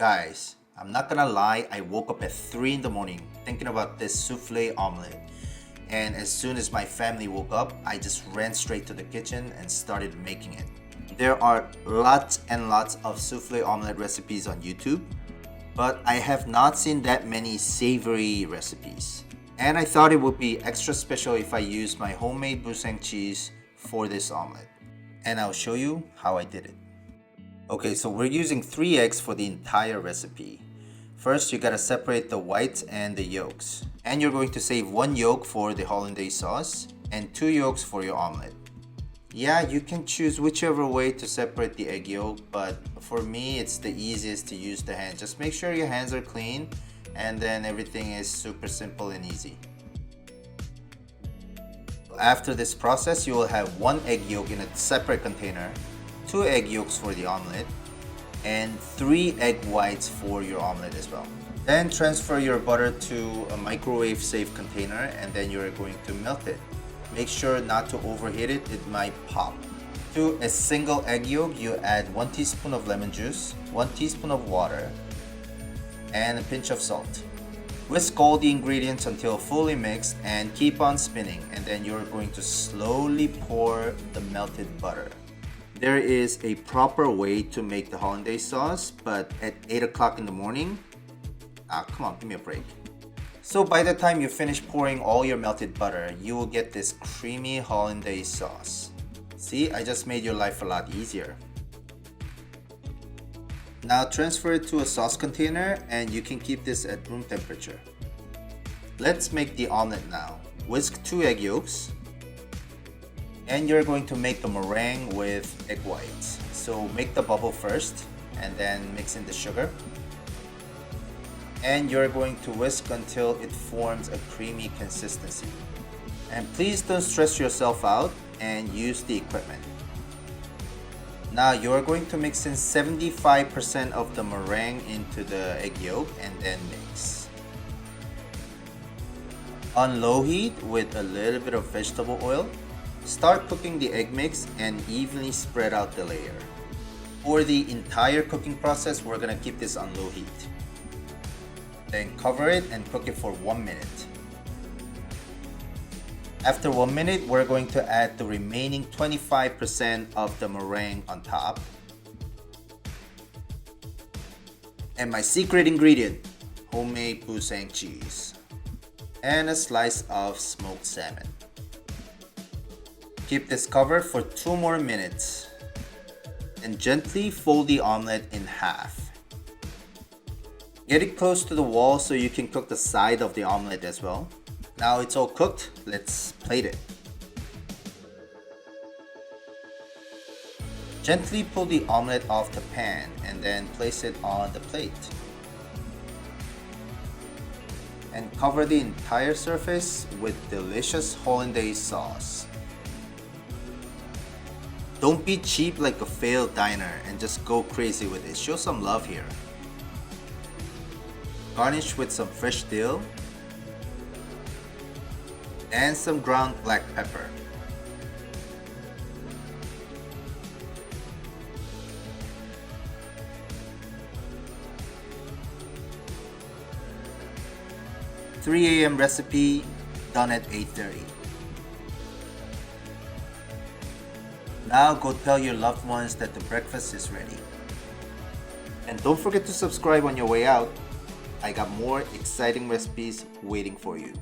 Guys, I'm not gonna lie, I woke up at 3 in the morning thinking about this souffle omelette. And as soon as my family woke up, I just ran straight to the kitchen and started making it. There are lots and lots of souffle omelette recipes on YouTube, but I have not seen that many savory recipes. And I thought it would be extra special if I used my homemade Boursin cheese for this omelette. And I'll show you how I did it. Okay, so we're using 3 eggs for the entire recipe. First, you gotta separate the whites and the yolks. And you're going to save 1 yolk for the Hollandaise sauce and 2 yolks for your omelette. Yeah, you can choose whichever way to separate the egg yolk, but for me, it's the easiest to use the hand. Just make sure your hands are clean, and then everything is super simple and easy. After this process, you will have 1 egg yolk in a separate container, 2 egg yolks for the omelette, and 3 egg whites for your omelette as well. Then transfer your butter to a microwave safe container, and then you're going to melt it. Make sure not to overheat it, it might pop. To a single egg yolk, you add 1 teaspoon of lemon juice, 1 teaspoon of water, and a pinch of salt. Whisk all the ingredients until fully mixed and keep on spinning, and then you're going to slowly pour the melted butter. There is a proper way to make the Hollandaise sauce, but at 8 o'clock in the morning, come on, give me a break. So by the time you finish pouring all your melted butter, you will get this creamy Hollandaise sauce. See, I just made your life a lot easier. Now transfer it to a sauce container and you can keep this at room temperature. Let's make the omelette now. Whisk 2 egg yolks. And you're going to make the meringue with egg whites. So make the bubble first and then mix in the sugar. And you're going to whisk until it forms a creamy consistency. And please don't stress yourself out and use the equipment. Now you're going to mix in 75% of the meringue into the egg yolk and then mix. On low heat with a little bit of vegetable oil, start cooking the egg mix and evenly spread out the layer. For the entire cooking process, we're gonna keep this on low heat. Then cover it and cook it for 1 minute. After 1 minute, we're going to add the remaining 25% of the meringue on top. And my secret ingredient, homemade Boursin cheese. And a slice of smoked salmon. Keep this covered for 2 more minutes. And gently fold the omelette in half. Get it close to the wall so you can cook the side of the omelette as well. Now it's all cooked, let's plate it. Gently pull the omelette off the pan and then place it on the plate. And cover the entire surface with delicious Hollandaise sauce. Don't be cheap like a failed diner and just go crazy with it. Show some love here. Garnish with some fresh dill and some ground black pepper. "3 a.m. recipe done at 8:30. Now go tell your loved ones that the breakfast is ready. And don't forget to subscribe on your way out. I got more exciting recipes waiting for you.